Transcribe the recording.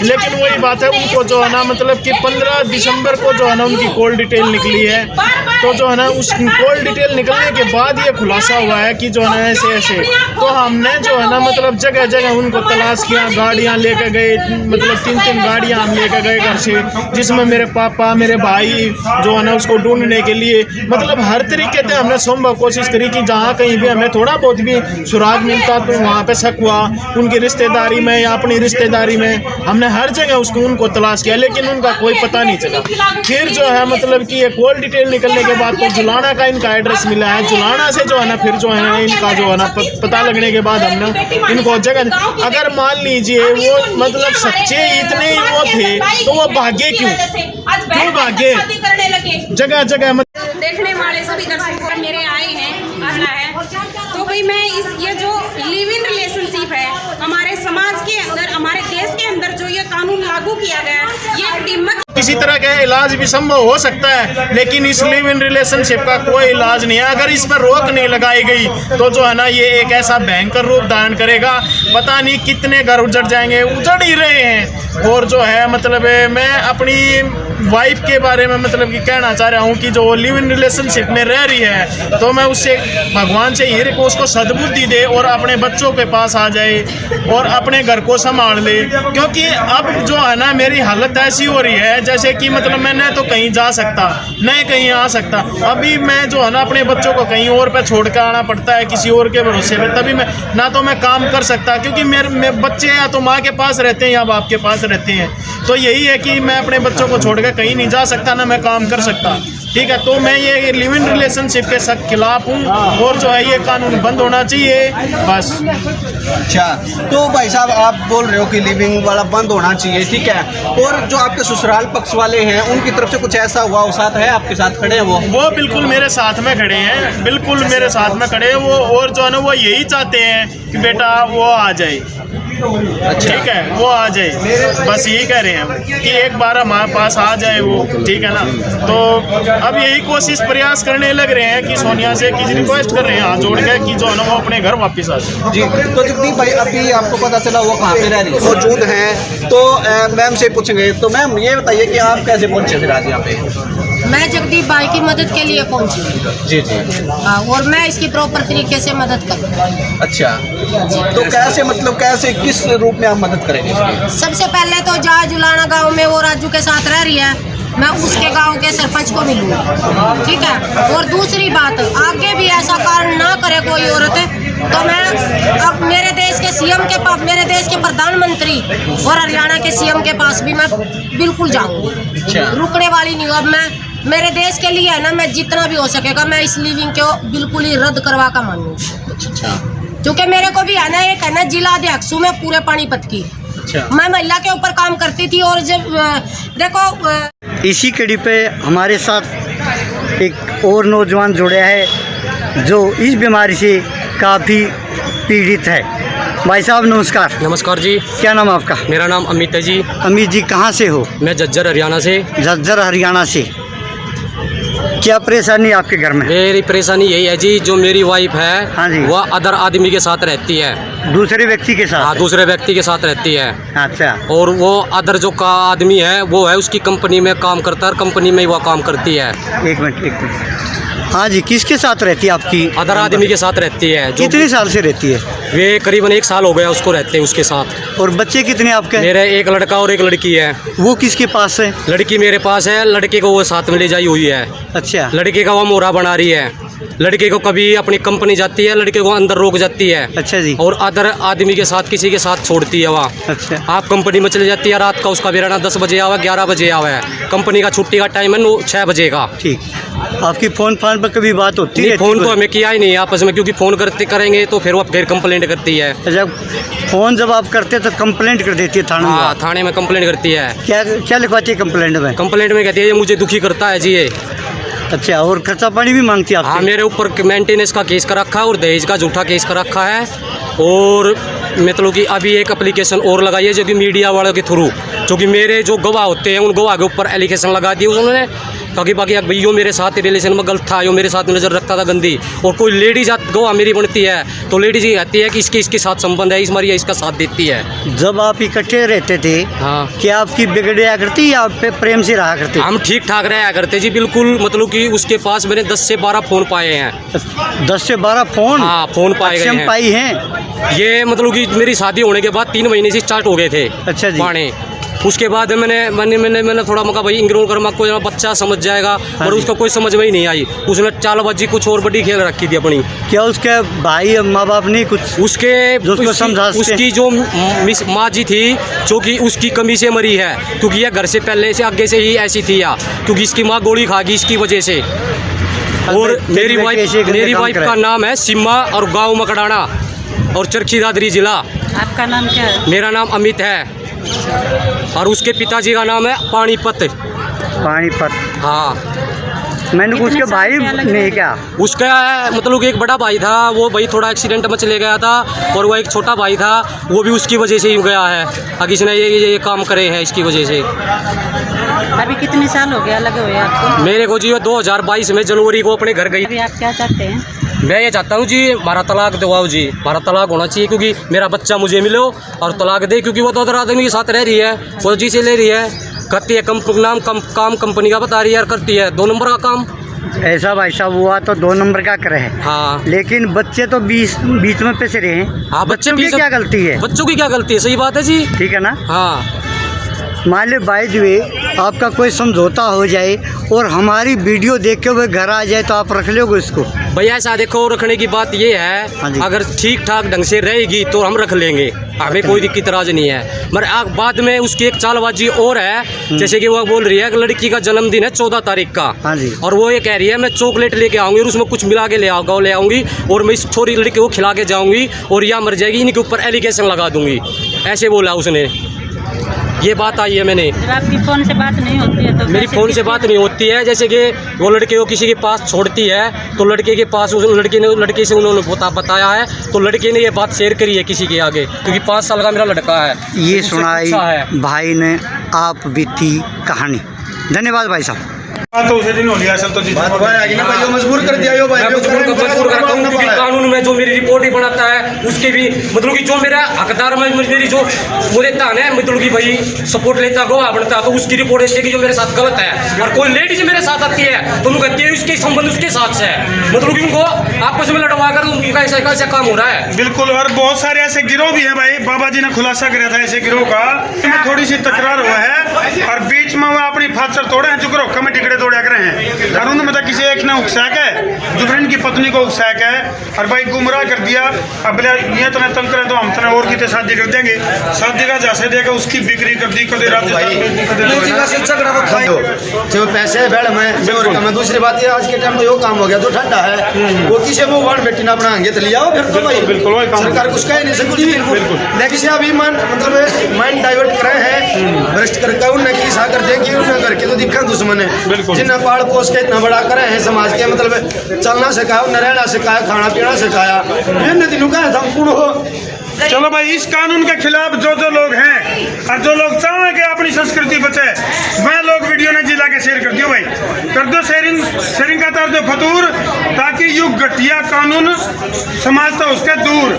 लेकिन वही बात है, उनको जो है ना मतलब कि 15 दिसंबर को जो है ना उनकी कॉल डिटेल निकली है। तो जो है ना उस कॉल डिटेल निकलने के बाद ये खुलासा हुआ है कि जो है ना ऐसे ऐसे। तो हमने जो है ना मतलब जगह जगह उनको तलाश किया, गाड़ियाँ लेकर गए, मतलब 3 गाड़ियाँ हम लेकर गए घर से, जिसमें मेरे पापा मेरे भाई जो है ना उसको ढूंढने के लिए मतलब हर तरीके से हमने संभव कोशिश करी कि जहाँ कहीं भी हमें थोड़ा बहुत भी सुराग मिलता तो वहाँ पे शक हुआ, उनकी रिश्तेदारी में या अपनी रिश्तेदारी में हमने हर जगह उसको उनको तलाश किया, लेकिन उनका कोई पता नहीं चला। फिर जो है मतलब कि ये कॉल डिटेल निकलने के बाद तो जुलाना का इनका एड्रेस मिला है। जुलाना से जो है ना फिर जो है ना इनका जो है ना पता लगने के बाद हमने इनको जगह, अगर मान लीजिए वो मतलब सच्चे इतने वो थे तो वो भागे क्यों भागे जगह जगह देखने वाले सभी दर्शक मेरे आए हैं आना है। तो भाई मैं ये जो लिव इन रिलेशनशिप है हमारे समाज के अंदर, हमारे देश के अंदर जो ये कानून लागू किया गया है, ये दिम्मत किसी तरह का इलाज भी संभव हो सकता है, लेकिन इस लिव इन रिलेशनशिप का कोई इलाज नहीं है। अगर इस पर रोक नहीं लगाई गई तो जो है ना ये एक ऐसा भयंकर रूप धारण करेगा, पता नहीं कितने घर उजड़ जाएंगे, उजड़ ही रहे हैं। और जो है मतलब मैं अपनी वाइफ के बारे में मतलब कि कहना चाह रहा हूँ कि जो लिव इन रिलेशनशिप में रह रही है तो मैं उससे भगवान से ये को उसको सद्बुद्धि दे और अपने बच्चों के पास आ जाए और अपने घर को संभाल ले। क्योंकि अब जो है ना मेरी हालत ऐसी हो रही है जैसे कि मतलब मैं न तो कहीं जा सकता न कहीं आ सकता। अभी मैं जो है ना अपने बच्चों को कहीं और पे छोड़ कर आना पड़ता है किसी और के भरोसे पे, तभी मैं ना तो मैं काम कर सकता क्योंकि मेरे बच्चे या तो माँ के पास रहते हैं या बाप के पास रहते हैं। तो यही है कि मैं अपने बच्चों को छोड़ कर कहीं नहीं जा सकता, ना मैं काम कर सकता। ठीक है, तो मैं ये लिव इन रिलेशनशिप के सख्त खिलाफ हूँ और जो है ये कानून बंद होना चाहिए बस। अच्छा, तो भाई साहब आप बोल रहे हो कि लिविंग वाला बंद होना चाहिए, ठीक है, और जो आपके ससुराल पक्ष वाले हैं उनकी तरफ से कुछ ऐसा हुआ वो साथ है आपके साथ खड़े हैं? वो बिल्कुल मेरे साथ में खड़े हैं, बिल्कुल मेरे साथ में खड़े हैं वो। और जो है ना वो यही चाहते हैं कि बेटा वो आ जाए। अच्छा, ठीक है, वो आ जाए, बस यही कह रहे हैं कि एक बार हमारे पास आ जाए वो, ठीक है ना। तो अब यही कोशिश प्रयास करने लग रहे हैं कि सोनिया से कि रिक्वेस्ट कर रहे हैं हाथ जोड़ के कि जो है ना वो अपने घर वापस आ जाए। जी, तो जगदीप भाई अभी आपको पता चला वो कहाँ पे रह रही है, मौजूद हैं, तो मैम से पूछेंगे। तो मैम ये बताइए कि आप कैसे पहुँचे फिर आज यहाँ पे? मैं जगदीप भाई की मदद के लिए पहुंची। जी जी। हाँ, और मैं इसकी प्रॉपर तरीके से मदद करूँ। अच्छा, तो कैसे मतलब कैसे किस रूप में आप मदद करेंगे? सबसे पहले तो जहाँ जुलाना गांव में वो राजू के साथ रह रही है, मैं उसके गांव के सरपंच को मिलूँ, ठीक है। और दूसरी बात, आगे भी ऐसा कारण ना करे कोई औरत तो मैं अब मेरे देश के सीएम के पास, मेरे देश के प्रधानमंत्री और हरियाणा के सीएम के पास भी मैं बिल्कुल जाऊँगी। रुकने वाली नहीं हूँ। अब मैं मेरे देश के लिए है ना, मैं जितना भी हो सकेगा मैं इस लिविंग को बिल्कुल ही रद्द करवा कर मानूँ। क्योंकि मेरे को भी है ना एक है ना जिला अध्यक्ष हूँ मैं पूरे पानीपत की। मैं महिला के ऊपर काम करती थी और जब देखो इसी कड़ी पे हमारे साथ एक और नौजवान जुड़े है जो इस बीमारी से काफ़ी पीड़ित है। भाई साहब नमस्कार। नमस्कार जी। क्या नाम आपका? मेरा नाम अमित है जी। अमित जी कहाँ से हो? मैं झज्जर हरियाणा से। झज्जर हरियाणा से। क्या परेशानी आपके घर में? मेरी परेशानी यही है जी, जो मेरी वाइफ है, हाँ जी, वह अदर आदमी के साथ रहती है। दूसरे व्यक्ति के साथ? हाँ, दूसरे व्यक्ति के साथ रहती है। अच्छा। और वो अदर जो का आदमी है वो है उसकी कंपनी में काम करता है, कंपनी में ही वह काम करती है। एक मिनट। हाँ जी, किसके साथ रहती है आपकी? अदर आदमी के साथ रहती है। कितने साल से रहती है? वे करीबन 1 साल हो गया उसको रहते हैं उसके साथ। और बच्चे कितने आपके? मेरे एक लड़का और एक लड़की है। वो किसके पास है? लड़की मेरे पास है, लड़के को वो साथ में ले जाई हुई है। अच्छा। लड़के का वो मोहरा बना रही है। लड़के को कभी अपनी कंपनी जाती है, लड़के को अंदर रोक जाती है। अच्छा जी। और अदर आदमी के साथ किसी के साथ छोड़ती है वहाँ। अच्छा। आप कंपनी में चले जाती है, रात का उसका बेराना 10 बजे आवा, 11 बजे आवा है। कंपनी का छुट्टी का टाइम है 6 बजे का। ठीक। आपकी फ़ोन पर कभी बात होती है? फ़ोन तो हमें किया ही नहीं आपस में, क्योंकि फ़ोन करेंगे तो फिर वो फिर कंप्लेंट करती है। जब फ़ोन जब आप करते हैं तो कंप्लेंट कर देती है थाने में? हाँ, थाने में कंप्लेंट करती है। क्या लिखवाती है कंप्लेंट में? कंप्लेंट में कहती है ये मुझे दुखी करता है जी ये। अच्छा, और खर्चा पानी भी मांगती है आपसे? हाँ, मेरे ऊपर मेंटेनेंस का केस कर रखा है और दहेज का झूठा केस कर रखा है। और मतलब कि अभी एक एप्लीकेशन और लगाई है जो कि मीडिया वालों के थ्रू क्योंकि मेरे जो गवाह होते हैं उन गवाह के ऊपर एलिगेशन लगा दिए उन्होंने, ताकि बाकी भाई यो मेरे साथ रिलेशन में गलत था, यो मेरे साथ नज़र रखता था गंदी। और कोई लेडीज गवाह मेरी बनती है तो लेडीज ही कहती है कि इसके साथ संबंध है, इस मारिया इसका साथ देती है। जब आप इकट्ठे रहते थे, हाँ, क्या आपकी बिगड़िया करती या आप पे प्रेम से रहा करते? हम ठीक ठाक रहा करते जी, बिल्कुल। मतलब कि उसके पास मैंने 10 से 12 फ़ोन पाए हैं। 10 से 12 फ़ोन? हाँ, फ़ोन पाए गए हैं। पाई हैं ये मतलब कि मेरी शादी होने के बाद 3 महीने से स्टार्ट हो गए थे। अच्छा जी। पाने उसके बाद मैंने थोड़ा मौका भाई इंग्रोल कर मको बच्चा समझ जाएगा, और उसको कोई समझ में ही नहीं आई। उसने चालबाजी कुछ और बड़ी खेल रखी थी अपनी। क्या उसके भाई माँ बाप नहीं कुछ उसके उसकी जो माँ जी थी जो कि उसकी कमी से मरी है, क्योंकि यह घर से पहले से आगे से ही ऐसी थी या क्योंकि इसकी माँ गोली खा गई इसकी वजह से। और मेरी वाइफ का नाम है सिम्मा और गाँव मकड़ाना और चरखी दादरी जिला। आपका नाम क्या है? मेरा नाम अमित है और उसके पिताजी का नाम है पानीपत। हाँ, मैंने उसके भाई नहीं क्या उसका मतलब कि एक बड़ा भाई था, वो भाई थोड़ा एक्सीडेंट में चले गया था, और वो एक छोटा भाई था, वो भी उसकी वजह से ही गया है। अगर इसने ये काम करे हैं इसकी वजह से। अभी कितने साल हो गया लगे हुए आपको? मेरे को जी 2022 में जनवरी को अपने घर गई। अभी आप क्या चाहते हैं? मैं ये चाहता हूँ जी हमारा तलाक दिवाओ जी, हमारा तलाक होना चाहिए, क्योंकि मेरा बच्चा मुझे मिलो और तलाक दे, क्योंकि वो तो उधर आदमी के साथ रह रही है, फौजी से ले रही है, करती है काम कंपनी का बता रही है, करती है 2 नंबर का काम। ऐसा भाई साहब हुआ तो 2 नंबर का करे है। हाँ, लेकिन बच्चे तो बीच में पैसे रहे हैं। हाँ, बच्चों की क्या गलती है? बच्चों की क्या गलती है? सही बात है जी, ठीक है ना। हाँ, मान ली बाय द वे आपका कोई समझौता हो जाए और हमारी वीडियो देख के वो घर आ जाए तो आप रख लोगे इसको? भैया ऐसा देखो, रखने की बात ये है, अगर ठीक ठाक ढंग से रहेगी तो हम रख लेंगे, हमें कोई दिक्कत राज नहीं है। मगर बाद में उसकी एक चालबाजी और है, जैसे कि वो बोल रही है कि लड़की का जन्मदिन है 14 तारीख का, और वो ये कह रही है मैं चॉकलेट लेके आऊँगी और उसमें कुछ मिला के ले आऊँगी और मैं इस छोरी लड़की को खिला के जाऊँगी और या मर जाएगी, इनके ऊपर एलिगेशन लगा दूँगी, ऐसे बोला उसने। ये बात आई है। मैंने जब आपकी फ़ोन से बात नहीं होती है तो मेरी फ़ोन से बात नहीं होती है, जैसे कि वो लड़के को किसी के पास छोड़ती है तो लड़के के पास उस लड़के से उन्होंने बताया है, तो लड़के ने ये बात शेयर करी है किसी के आगे, क्योंकि 5 साल का मेरा लड़का है। ये सुनाई भाई ने आप बीती कहानी। धन्यवाद भाई साहब। तो उसे दिन हो लिया असल तो बात भाई आगे ना भाई मजबूर कर दिया यो भाई मजबूर करता हूँ, क्योंकि कानून में जो मेरी रिपोर्ट ही बनाता है उसके भी मतलब कि जो मेरा हकदार में मेरी जो मुझे तान है मतलब कि भाई सपोर्ट लेता गवाह बनता है, तो उसकी रिपोर्ट ऐसी कि जो मेरे साथ गलत है। और कोई लेडीज मेरे साथ आती है तो उनको कहती है उसके संबंध उसके साथ से है, मतलब कि उनको आपस में लड़वा कर उनका ऐसा काम हो रहा है। बिल्कुल, और बहुत सारे ऐसे गिरोह भी है भाई, बाबा जी ने खुलासा किया था ऐसे गिरोह का, थोड़ी सी तकरार हुआ है और बीच में वो अपनी फाचर तोड़े हैं, जो गिरोह कमेटी टिकड़े तोड़ा कर रहे हैं। और उन्होंने मतलब किसी एक ने उकसाया है, जुबरीन की पत्नी को उकसाया है और भाई गुमराह कर दिया। अब बोले ये तो तंग करें तो हम तो और की शादी कर देंगे, शादी का जैसे देगा उसकी बिक्री कर दी कभी रात जो पैसे बैठ में दूसरी बात ये आज के टाइम में यो काम हो गया जो ठंडा है वो किसी मुँह वाण बेटी ना बनाएंगे तो लिया फिर तो भाई बिल्कुल सरकार कुछ कह नहीं सकती। लेकिन अभी मतलब माइंड डाइवर्ट करे हैं भ्रष्ट करके उन्हें की सा कर देंगे उन्हें करके तो दिक्कत दुश्मन है, जिन्हें पाड़ पोस के इतना बड़ा करे हैं समाज के, मतलब चलना सिखाया, उन्हें रहना सिखाया, खाना पीना सिखाया, ये दिनों का संपूर्ण हो। चलो भाई, इस कानून के खिलाफ जो लोग हैं और जो लोग चाहें कि अपनी संस्कृति बचे, वह लोग वीडियो ने जिला के शेयर कर दियो भाई, कर दो शेयरिंग का कर दो फतूर, ताकि युग घटिया कानून समाज से उसके दूर।